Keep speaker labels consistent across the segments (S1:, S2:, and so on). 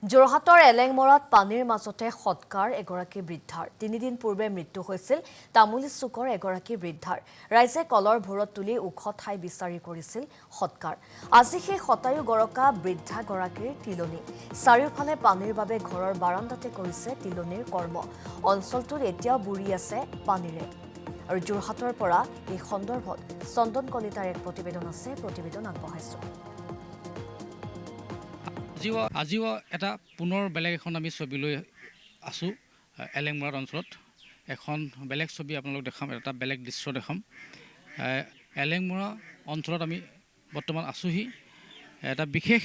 S1: যোৰহাটৰ এলেংমৰাত পানীৰ মাজতে সৎকাৰ এগৰাকী বৃদ্ধাৰ ৩ দিন পূৰ্বে মৃত্যু হৈছিল তামুলী চুকৰ এগৰাকী বৃদ্ধাৰ ৰাইজে কলৰ ভূৰত তুলি ওখ ঠাই বিচাৰি কৰিছিল সৎকাৰ আজি সেই শতায়ু গৰকা বৃদ্ধাগৰাকীৰ তিলনি চাৰিওফালে পানীৰ বাবে ঘৰৰ বাৰান্দাতে কৰিছে তিলনিৰ কৰ্ম অঞ্চলটোত এতিয়াও বুৰি আছে পানীৰে আৰু যোৰহাটৰ পৰা এই সন্দৰ্ভত চন্দন কলিতাৰ এক প্ৰতিবেদন আছে প্ৰতিবেদন আগবঢ়াইছো
S2: আজিও এটা পুনৰ বেলেগ এখন আমি ছবি লৈ আছোঁ এলেংমৰাত অঞ্চলত এখন বেলেগ ছবি আপোনালোক দেখাম এটা বেলেগ দৃশ্য দেখাম এলেংমৰা অঞ্চলত আমি বৰ্তমান আছোঁহি এটা বিশেষ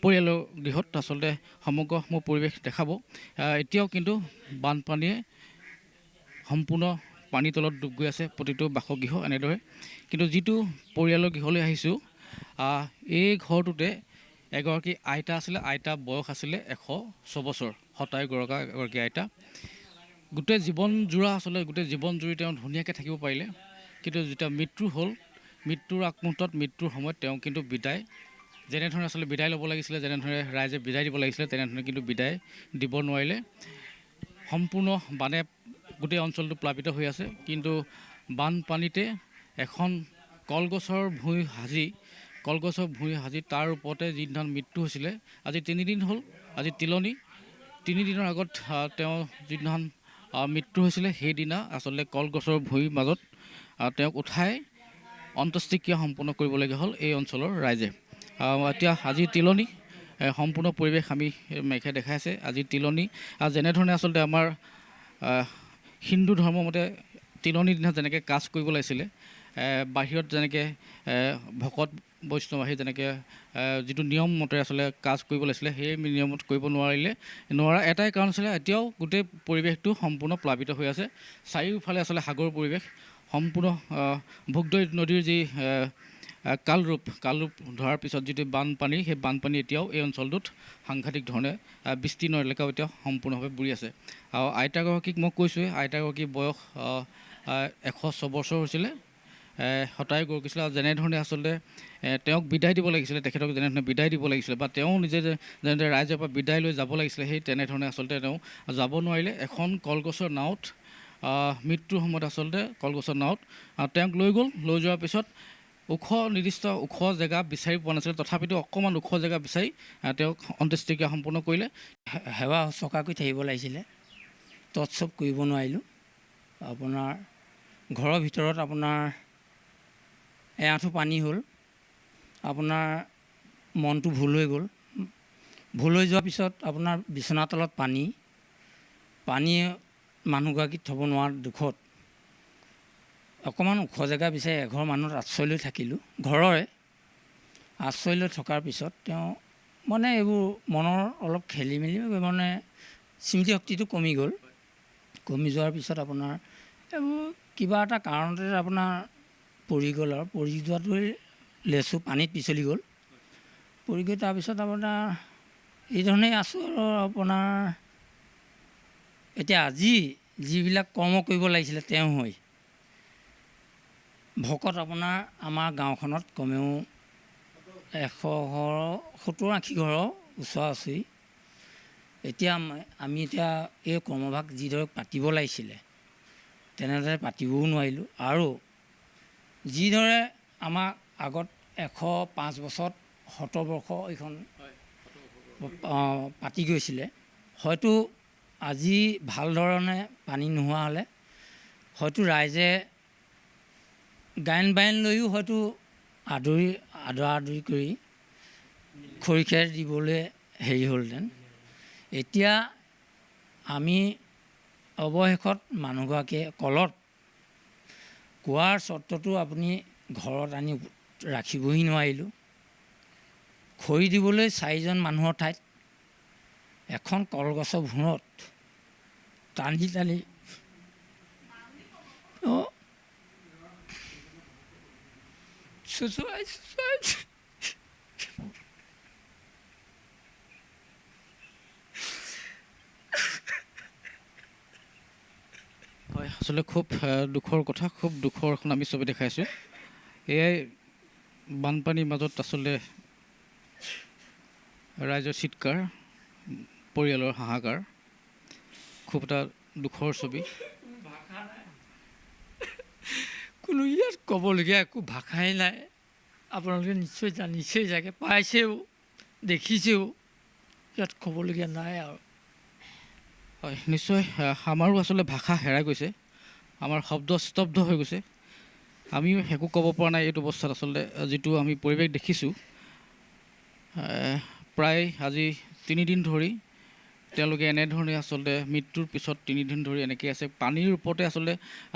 S2: পৰিয়ালৰ গৃহত আচলতে সমগ্ৰ মোৰ পৰিৱেশ দেখাব এতিয়াও কিন্তু বানপানীয়ে সম্পূৰ্ণ পানীৰ তলত ডুব গৈ আছে প্ৰতিটো বাসগৃহ এনেদৰে কিন্তু যিটো পৰিয়ালৰ গৃহলৈ আহিছোঁ এই ঘৰটোতে এগৰাকী আইতা আছিলে আইতা বয়স আছিলে 106 বছৰ শতায়ু গৰকা এগৰাকী আইতা গোটেই জীৱন জোৰা আচলতে গোটেই জীৱন জুৰি তেওঁ ধুনীয়াকৈ থাকিব পাৰিলে কিন্তু যেতিয়া মৃত্যু হ'ল মৃত্যুৰ আগমুহূৰ্তত মৃত্যুৰ সময়ত তেওঁ কিন্তু বিদায় যেনেধৰণে আচলতে বিদায় ল'ব লাগিছিলে যেনেধৰণে ৰাইজে বিদায় দিব লাগিছিলে তেনেধৰণে কিন্তু বিদায় দিব নোৱাৰিলে সম্পূৰ্ণ বানে গোটেই অঞ্চলটো প্লাবিত হৈ আছে কিন্তু বানপানীতে এখন কলগছৰ ভূঁই সাজি তাৰ ওপৰতে যিদিনা মৃত্যু হৈছিলে আজি 3 দিন হ'ল আজি তিলনি 3 দিনৰ আগত তেওঁ যিদিনাখন মৃত্যু হৈছিলে সেইদিনা আচলতে কলগছৰ ভূঁইৰ মাজত তেওঁক উঠাই অন্ত্যেষ্টিক্ৰিয়া সম্পন্ন কৰিবলগীয়া হ'ল এই অঞ্চলৰ ৰাইজে এতিয়া আজি তিলনি সম্পূৰ্ণ পৰিৱেশ আমি মেঘে দেখাইছে আজি তিলনি যেনেধৰণে আচলতে আমাৰ হিন্দু ধৰ্মমতে তিলনিৰ দিনা যেনেকৈ কাজ কৰিব লাগিছিলে বাহিৰত যেনেকৈ ভকত বৈষ্ণৱ আহি যেনেকৈ যিটো নিয়ম মতে আচলতে কাজ কৰিব লাগিছিলে সেই নিয়মত কৰিব নোৱাৰা এটাই কাৰণ আছিলে এতিয়াও গোটেই পৰিৱেশটো সম্পূৰ্ণ প্লাবিত হৈ আছে চাৰিওফালে আচলতে সাগৰ পৰিৱেশ সম্পূৰ্ণ ভোগদৈ নদীৰ যি কালৰূপ ধৰাৰ পিছত যিটো বানপানী সেই বানপানী এতিয়াও এই অঞ্চলটোত সাংঘাতিক ধৰণে বিস্তীৰ্ণ এলেকাও এতিয়া সম্পূৰ্ণভাৱে বুৰি আছে আৰু আইতাগৰাকীক মই কৈছোঁৱেই আইতাগৰাকীৰ বয়স 106 বছৰ হৈছিলে শতায়ু গৰকিছিলে আৰু যেনেধৰণে আচলতে তেওঁক বিদায় দিব লাগিছিলে তেখেতক যেনেধৰণে বিদায় দিব লাগিছিলে বা তেওঁ নিজে যেনেদৰে ৰাইজৰ পৰা বিদায় লৈ যাব লাগিছিলে সেই তেনেধৰণে আচলতে তেওঁ যাব নোৱাৰিলে এখন কলগছৰ নাৱত মৃত্যুৰ সময়ত আচলতে কলগছৰ নাৱত তেওঁক লৈ যোৱাৰ পিছত নিৰ্দিষ্ট ওখ জেগা বিচাৰি পোৱা নাছিলে তথাপিতো অকণমান ওখ জেগা বিচাৰি তেওঁক অন্ত্যেষ্টিক্ৰিয়া সম্পূৰ্ণ কৰিলে
S3: সেৱা শুশ্ৰূষা কৰি থাকিব লাগিছিলে তৎসব কৰিব নোৱাৰিলোঁ আপোনাৰ ঘৰৰ ভিতৰত আপোনাৰ এআঁঠু পানী হ'ল আপোনাৰ মনটো ভুল হৈ গ'ল ভুল হৈ যোৱাৰ পিছত আপোনাৰ বিচনাৰ তলত পানীয়ে মানুহগৰাকীক থ'ব নোৱাৰা দুখত অকণমান ওখ জেগা বিচাৰি এঘৰ মানুহত আশ্ৰয় লৈ থাকিলোঁ ঘৰৰে আশ্ৰয় লৈ থকাৰ পিছত তেওঁ মানে এইবোৰ মনৰ অলপ খেলি মেলি মানে স্মৃতিশক্তিটো কমি গ'ল কমি যোৱাৰ পিছত আপোনাৰ এইবোৰ কিবা এটা কাৰণতে আপোনাৰ পৰি গ'ল আৰু পৰি যোৱাটোৱে লেচু পানীত পিছলি গ'ল পৰি গৈ তাৰপিছত আপোনাৰ এইধৰণেই আছোঁ আৰু আপোনাৰ এতিয়া আজি যিবিলাক কৰ্ম কৰিব লাগিছিলে তেওঁ হৈ ভকত আপোনাৰ আমাৰ গাঁওখনত কমেও 170-80 ঘৰৰ ওচৰা ওচৰি এতিয়া আমি এই কৰ্মভাগ যিদৰে পাতিব লাগিছিলে তেনেদৰে পাতিবও নোৱাৰিলোঁ আৰু যিদৰে আমাক আগত 105 বছৰত 70 বৰ্ষ এইখন পাতি গৈছিলে হয়তো আজি ভাল ধৰণে পানী নোহোৱা হ'লে হয়তো ৰাইজে গায়ন বায়ন লৈও হয়তো আদৰি কৰি খৰি খেৰ দিবলৈ হেৰি হ'লহেঁতেন এতিয়া আমি অৱশেষত মানুহগৰাকীয়ে কলত কোৱাৰ চৰ্তটো আপুনি ঘৰত আনি ৰাখিবহি নোৱাৰিলোঁ খৰি দিবলৈ 4জন মানুহৰ ঠাইত এখন কলগছৰ ভূৰত টানি চুচুৱাই
S2: হয় আচলতে খুব দুখৰ কথা খুব দুখৰ এখন আমি ছবি দেখাইছোঁ এয়াই বানপানীৰ মাজত আচলতে ৰাইজৰ চিৎকাৰ পৰিয়ালৰ হাহাকাৰ, খুব এটা দুখৰ ছবি।
S3: কোনো ইয়াত ক'বলগীয়া একো ভাষাই নাই। আপোনালোকে নিশ্চয় জানিছেই চাগে, পাইছেও, দেখিছেও, ইয়াত ক'বলগীয়া নাই আৰু।
S2: হয়, নিশ্চয় আমাৰো আচলতে ভাষা হেৰাই গৈছে, আমাৰ শব্দ স্তব্ধ হৈ গৈছে। আমিও একো ক'ব পৰা নাই এইটো অৱস্থাত। আচলতে যিটো আমি পৰিৱেশ দেখিছোঁ, প্ৰায় আজি 3 দিন ধৰি তেওঁলোকে এনেধৰণে আচলতে মৃত্যুৰ পিছত 3 দিন ধৰি এনেকৈ আছে। পানীৰ ওপৰতে আচলতে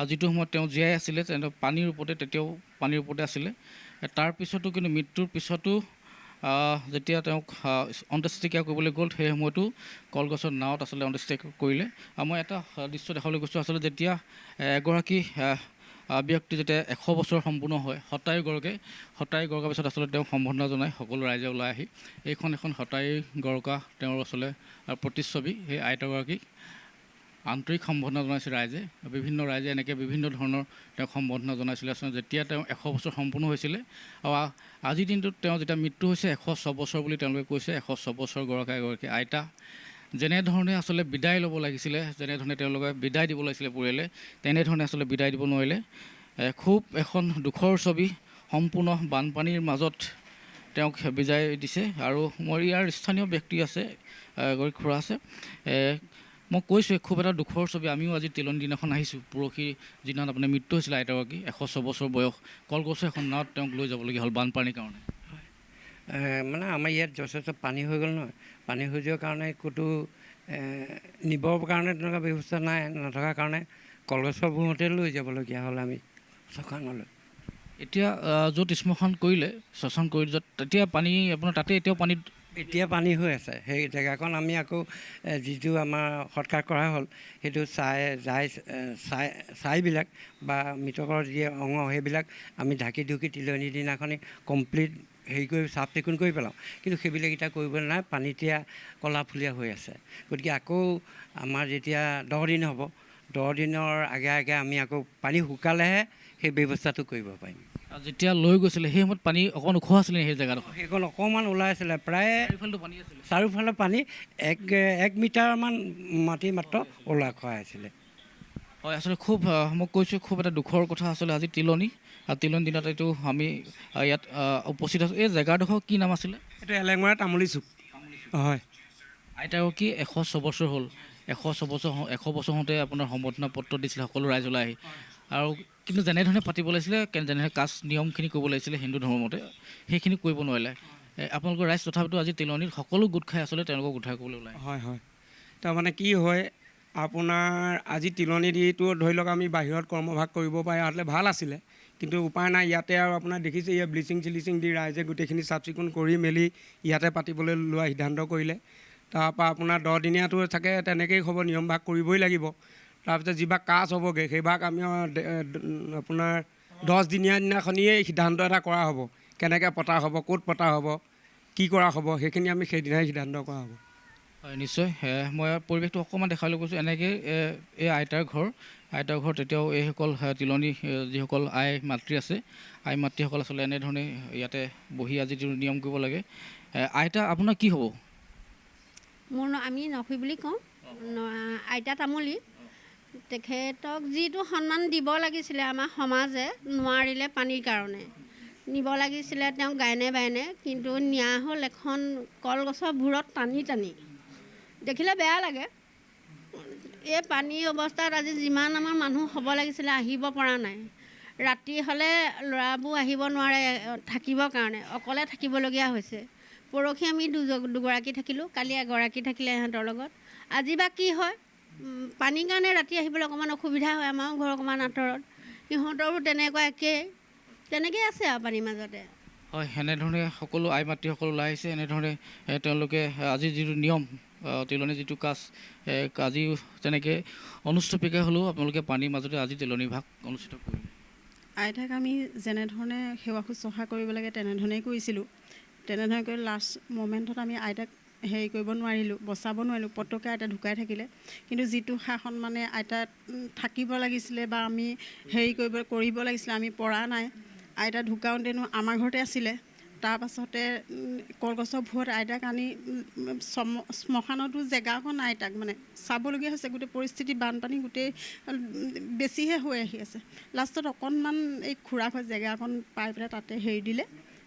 S2: যিটো সময়ত তেওঁ জীয়াই আছিলে পানীৰ ওপৰতে, তেতিয়াও পানীৰ ওপৰতে আছিলে। তাৰপিছতো কিন্তু মৃত্যুৰ পিছতো যেতিয়া তেওঁক অন্ত্যেষ্টিক্ৰিয়া কৰিবলৈ গ'ল, সেই সময়তো কলগছৰ নাৱত আচলতে অন্ত্যেষ্টিক্ৰিয়া কৰিলে। মই এটা দৃশ্য দেখাবলৈ গৈছোঁ, আচলতে যেতিয়া এগৰাকী ব্যক্তি যেতিয়া 100 বছৰ সম্পূৰ্ণ হয়, শতায়ু গৰকাৰ পিছত আচলতে তেওঁক সম্বৰ্ধনা জনায় সকলো ৰাইজে ওলাই আহি। এইখন এখন শতায়ু গৰকা তেওঁৰ আচলতে প্ৰতিচ্ছবি। সেই আইতাগৰাকীক আন্তৰিক সম্বৰ্ধনা জনাইছে ৰাইজে, বিভিন্ন ৰাইজে এনেকৈ বিভিন্ন ধৰণৰ তেওঁক সম্বৰ্ধনা জনাইছিলে। আচলতে যেতিয়া তেওঁ 100 বছৰ সম্পূৰ্ণ হৈছিলে, আৰু আজিৰ দিনটোত তেওঁ যেতিয়া মৃত্যু হৈছে 106 বছৰ বুলি তেওঁলোকে কৈছে। 106 বছৰ গৰকা এগৰাকী আইতা, যেনেধৰণে আচলতে বিদায় ল'ব লাগিছিলে, যেনেধৰণে তেওঁলোকে বিদায় দিব লাগিছিলে পৰিয়ালে, তেনেধৰণে আচলতে বিদায় দিব নোৱাৰিলে। খুব এখন দুখৰ ছবি। সম্পূৰ্ণ বানপানীৰ মাজত তেওঁক বিদায় দিছে। আৰু মোৰ ইয়াৰ স্থানীয় ব্যক্তি আছে, এগৰাকী খুৰা আছে, মই কৈছোঁ খুব এটা দুখৰ ছবি। আমিও আজি তিলনি দিনাখন আহিছোঁ, পৰহি যিদিনাখন আপোনাৰ মৃত্যু হৈছিলে আইতাগৰাকী, 106 বছৰ বয়স, কলগছৰ এখন নাৱত তেওঁক লৈ যাবলগীয়া হ'ল বানপানীৰ কাৰণে।
S4: মানে আমাৰ ইয়াত যথেষ্ট পানী হৈ গ'ল নহয়। পানী হৈ যোৱাৰ কাৰণে ক'তো নিবৰ কাৰণে তেনেকুৱা ব্যৱস্থা নাই, নথকাৰ কাৰণে কলগছৰ বুৰতে লৈ যাবলগীয়া হ'ল আমি শ্মশানলৈ।
S2: এতিয়া য'ত শ্মশান কৰিলে, শ্মশান কৰি য'ত, তেতিয়া পানী আপোনাৰ তাতে এতিয়াও পানীত
S4: এতিয়া পানী হৈ আছে। সেই জেগাকণ আমি আকৌ যিটো আমাৰ সৎকাৰ কৰা হ'ল, সেইটো ছাইবিলাক বা মৃতকৰ যি অংগ, সেইবিলাক আমি ঢাকি ঢুকি তিলনি দিনাখনি কমপ্লিট হেৰি কৰি চাফ চিকুণ কৰি পেলাওঁ। কিন্তু সেইবিলাক এতিয়া কৰিবলৈ নাই, পানীতিয়া কলাফুলীয়া হৈ আছে। গতিকে আকৌ আমাৰ যেতিয়া 10 দিন হ'ব, 10 দিনৰ আগে আগে আমি আকৌ পানী শুকালেহে সেই ব্যৱস্থাটো কৰিব পাৰিম।
S2: যেতিয়া লৈ গৈছিলে সেই সময়ত পানী অকণ ওখ আছিলে সেই জেগাডোখৰ?
S4: সেইখন অকণমান ওলাই আছিলে, প্ৰায়
S2: চাৰিওফালেতো পানী আছিলে,
S4: চাৰিওফালে পানী 1 মিটাৰমান মাটি মাত্ৰ ওলাই খোৱা আছিলে।
S2: হয়, আচলতে খুব মই কৈছোঁ খুব এটা দুখৰ কথা। আচলতে আজি তিলনি, আৰু তিলনি দিনত এইটো আমি ইয়াত উপস্থিত আছোঁ। এই জেগাডোখৰ কি নাম আছিলে?
S5: এইটো এলেংমৰা তামুলী চুক। হয়,
S2: আইতাগৰাকী 106 বছৰ হ'ল। 100 বছৰ হওঁতে আপোনাৰ সম্বৰ্ধনা পত্ৰ দিছিলে সকলো ৰাইজ ওলাই আহি। আৰু কিন্তু যেনেধৰণে পাতিব লাগিছিলে, যেনেধৰণে কাষ্ট নিয়মখিনি কৰিব লাগিছিলে হিন্দু ধৰ্মমতে, সেইখিনি কৰিব নোৱাৰিলে। আপোনালোকৰ ৰাইজ তথাপিতো আজি তিলনিত সকলো গোট খাই আচলতে তেওঁলোকক উদ্ধাৰ কৰিবলৈ ওলাই।
S5: হয়, হয়। তাৰমানে কি হয়, আপোনাৰ আজি তিলনি দিটো ধৰি লওক আমি বাহিৰত কৰ্মভাগ কৰিব পৰা হ'লে ভাল আছিলে, কিন্তু উপায় নাই। ইয়াতে আৰু আপোনাৰ দেখিছে, ইয়াত ব্লিচিং চিলিচিং দি ৰাইজে গোটেইখিনি চাফ চিকুণ কৰি মেলি ইয়াতে পাতিবলৈ লোৱা সিদ্ধান্ত কৰিলে। তাৰপৰা আপোনাৰ 10 দিনীয়াটো থাকে, তেনেকৈয়ে হ'ব, নিয়ম ভাগ কৰিবই লাগিব। তাৰপিছত যিভাগ কাজ হ'বগৈ, সেইভাগ আমি আপোনাৰ 10 দিনীয়া দিনাখনিয়ে সিদ্ধান্ত এটা কৰা হ'ব, কেনেকৈ পতা হ'ব, ক'ত পতা হ'ব, কি কৰা হ'ব, সেইখিনি আমি সেইদিনাই সিদ্ধান্ত কৰা হ'ব।
S2: হয়, নিশ্চয়। মই পৰিৱেশটো অকণমান দেখাবলৈ কৈছোঁ। এনেকৈ এই আইতাৰ ঘৰ তেতিয়াও এইসকল তিলনি যিসকল আই মাতৃ আছে, আই মাতৃসকল আচলতে এনেধৰণে ইয়াতে বহি আজি যিটো নিয়ম কৰিব লাগে। আইতা আপোনাৰ কি হ'ব?
S6: মোৰ আমি নখুই বুলি কওঁ, আইতা তামুলী। তেখেতক যিটো সন্মান দিব লাগিছিলে আমাৰ সমাজে নোৱাৰিলে পানীৰ কাৰণে। নিব লাগিছিলে তেওঁক গায়নে বায়নে, কিন্তু নিয়া হ'ল এখন কলগছৰ ভূৰত টানি। দেখিলে বেয়া লাগে। এই পানীৰ অৱস্থাত আজি যিমান আমাৰ মানুহ হ'ব লাগিছিলে আহিব পৰা নাই। ৰাতি হ'লে ল'ৰাবোৰ আহিব নোৱাৰে থাকিবৰ কাৰণে, অকলে থাকিবলগীয়া হৈছে। পৰহি আমি দুগৰাকী থাকিলোঁ, কালি এগৰাকী থাকিলে ইহঁতৰ লগত। আজি বা কি হয়, পানীৰ কাৰণে ৰাতি আহিবলৈ অকণমান অসুবিধা হয়। আমাৰো ঘৰ অকণমান আঁতৰত, সিহঁতৰো তেনেকুৱা একেই, তেনেকৈয়ে আছে আৰু পানীৰ মাজতে।
S2: হয়, এনেধৰণে সকলো আই মাতৃসকল ওলাই আহিছে। এনেধৰণে তেওঁলোকে আজি যিটো নিয়ম, তিলনি যিটো কাজ, আজিও তেনেকৈ অনুষ্ঠুপিকে হ'লেও আপোনালোকে পানীৰ মাজতে আজি তিলনি ভাগ অনুষ্ঠিত কৰিলে।
S7: আইতাক আমি যেনেধৰণে সেৱা শুশ্ৰূষা কৰিব লাগে তেনেধৰণেই কৰিছিলোঁ। তেনেধৰণে কৰি লাষ্ট মমেণ্টত আমি আইতাক হেৰি কৰিব নোৱাৰিলোঁ, বচাব নোৱাৰিলোঁ। পটককৈ আইতা ঢুকাই থাকিলে। কিন্তু যিটো শাসন মানে আইতাত থাকিব লাগিছিলে বা আমি হেৰি কৰিব লাগিছিলে, আমি পৰা নাই। আইতা ঢুকাওঁতেনো আমাৰ ঘৰতে আছিলে, তাৰপাছতে কলগছৰ ভূৰত আইতাক আনি শ্মশানতো জেগা অকণ আইতাক মানে চাবলগীয়া হৈছে। গোটেই পৰিস্থিতি বানপানী গোটেই বেছিহে হৈ আহি আছে। লাষ্টত অকণমান এই খুৰাঘৰ জেগা অকণ পাই পেলাই তাতে হেৰি দিলে,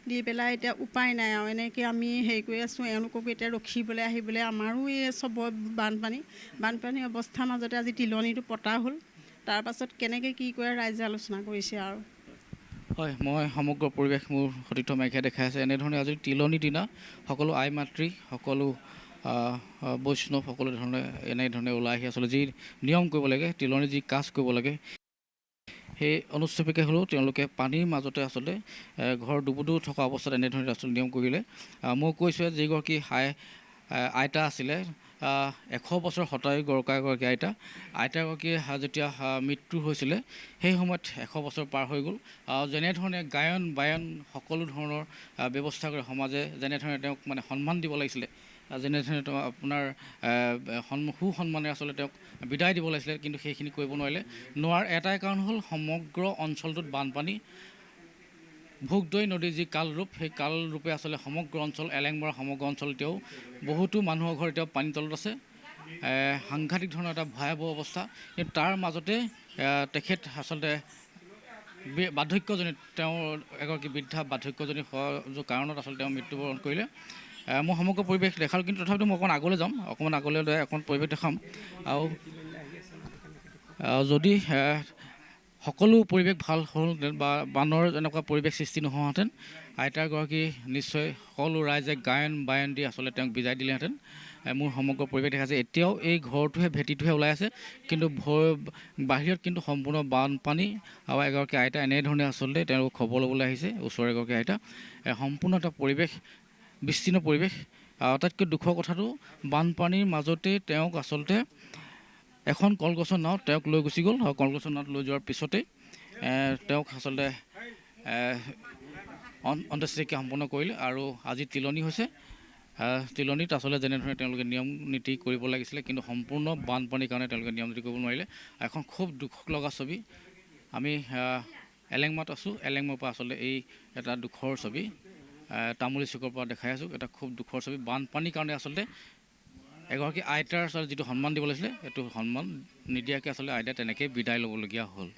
S7: দি পেলাই এতিয়া উপায় নাই আৰু এনেকৈ আমি হেৰি কৰি আছোঁ। এওঁলোককো এতিয়া ৰখিবলৈ আহিবলৈ আমাৰো এই চব বানপানী অৱস্থাৰ মাজতে আজি তিলনীটো পতা হ'ল। তাৰপাছত কেনেকৈ কি কৰে ৰাইজে আলোচনা কৰিছে আৰু।
S2: হয়, মই সমগ্ৰ পৰিৱেশ মোৰ সতীৰ্থ মাইকীয়ে দেখাই আছে। এনেধৰণে আজি তিলনীৰ দিনা সকলো আই মাতৃ, সকলো বৈষ্ণৱ সকলো ধৰণে এনেধৰণে ওলাই আহি আচলতে যি নিয়ম কৰিব লাগে, তিলনীৰ যি কাজ কৰিব লাগে, সেই অনুষ্ঠিতকৈ হ'লেও তেওঁলোকে পানীৰ মাজতে আচলতে ঘৰ ডুবুডু থকা অৱস্থাত এনেধৰণে আচলতে নিয়ম কৰিলে। মই কৈছোঁ যিগৰাকী আইতা আছিলে, 100 বছৰ শতায়ু গৰকা এগৰাকী আইতাগৰাকীয়ে যেতিয়া মৃত্যু হৈছিলে সেই সময়ত 100 বছৰ পাৰ হৈ গ'ল। যেনেধৰণে গায়ন বায়ন সকলো ধৰণৰ ব্যৱস্থা কৰি সমাজে যেনেধৰণে তেওঁক মানে সন্মান দিব লাগিছিলে, যেনেধৰণে তেওঁ আপোনাৰ সুসন্মানে আচলতে তেওঁক বিদায় দিব লাগিছিলে, কিন্তু সেইখিনি কৰিব নোৱাৰাৰ এটাই কাৰণ হ'ল সমগ্ৰ অঞ্চলটোত বানপানী। ভোগদৈ নদীৰ যি কালৰূপ, সেই কালৰূপে আচলতে সমগ্ৰ অঞ্চল এলেংমৰা সমগ্ৰ অঞ্চল এতিয়াও বহুতো মানুহৰ ঘৰ এতিয়াও পানী তলত আছে। সাংঘাতিক ধৰণৰ এটা ভয়াৱহ অৱস্থা। কিন্তু তাৰ মাজতে তেখেত আচলতে বাৰ্ধক্যজনিত তেওঁৰ এগৰাকী বৃদ্ধা বাৰ্ধক্যজনিত কাৰণত আচলতে তেওঁ মৃত্যুবৰণ কৰিলে। মই সমগ্ৰ পৰিৱেশ দেখালোঁ, কিন্তু তথাপিতো মই অকণ আগলৈ যাম, অকণমান আগলৈ অকণ পৰিৱেশ দেখাম। আৰু যদি সকলো পৰিৱেশ ভাল হ'লহেঁতেন বা বানৰ এনেকুৱা পৰিৱেশ সৃষ্টি নোহোৱাহেঁতেন, আইতাগৰাকী নিশ্চয় সকলো ৰাইজে গায়ন বায়ন দি আচলতে তেওঁক বিদায় দিলেহেঁতেন। মোৰ সমগ্ৰ পৰিৱেশ দেখাইছে। এতিয়াও এই ঘৰটোহে ভেটিটোহে ওলাই আছে, কিন্তু বাহিৰত কিন্তু সম্পূৰ্ণ বানপানী। আৰু এগৰাকী আইতা এনেধৰণে আচলতে তেওঁলোকক খবৰ ল'বলৈ আহিছে, ওচৰৰ এগৰাকী আইতা। সম্পূৰ্ণ এটা পৰিৱেশ, বিস্তীৰ্ণ পৰিৱেশ। আটাইতকৈ দুখৰ কথাটো, বানপানীৰ মাজতে তেওঁক আচলতে এখন কলগছৰ নাও তেওঁক লৈ গুচি গ'ল। আৰু কলগছৰ নাৱত লৈ যোৱাৰ পিছতেই তেওঁক আচলতে অন্ত্যেষ্টিক্ৰিয়া সম্পন্ন কৰিলে। আৰু আজি তিলনী হৈছে। তিলনীত আচলতে যেনেধৰণে তেওঁলোকে নিয়ম নীতি কৰিব লাগিছিলে, কিন্তু সম্পূৰ্ণ বানপানীৰ কাৰণে তেওঁলোকে নিয়ম নীতি কৰিব নোৱাৰিলে। এখন খুব দুখ লগা ছবি। আমি এলেংমাত আছোঁ, এলেংমাৰ পৰা আচলতে এই এটা দুখৰ ছবি তামুলী চুকৰ পৰা দেখাই আছোঁ। এটা খুব দুখৰ ছবি। বানপানীৰ কাৰণে আচলতে এগৰাকী আইতাৰ আচলতে যিটো সন্মান দিব লাগিছিলে, সেইটো সন্মান নিদিয়াকৈ আচলতে আইতাই তেনেকৈ বিদায় ল'বলগীয়া হ'ল।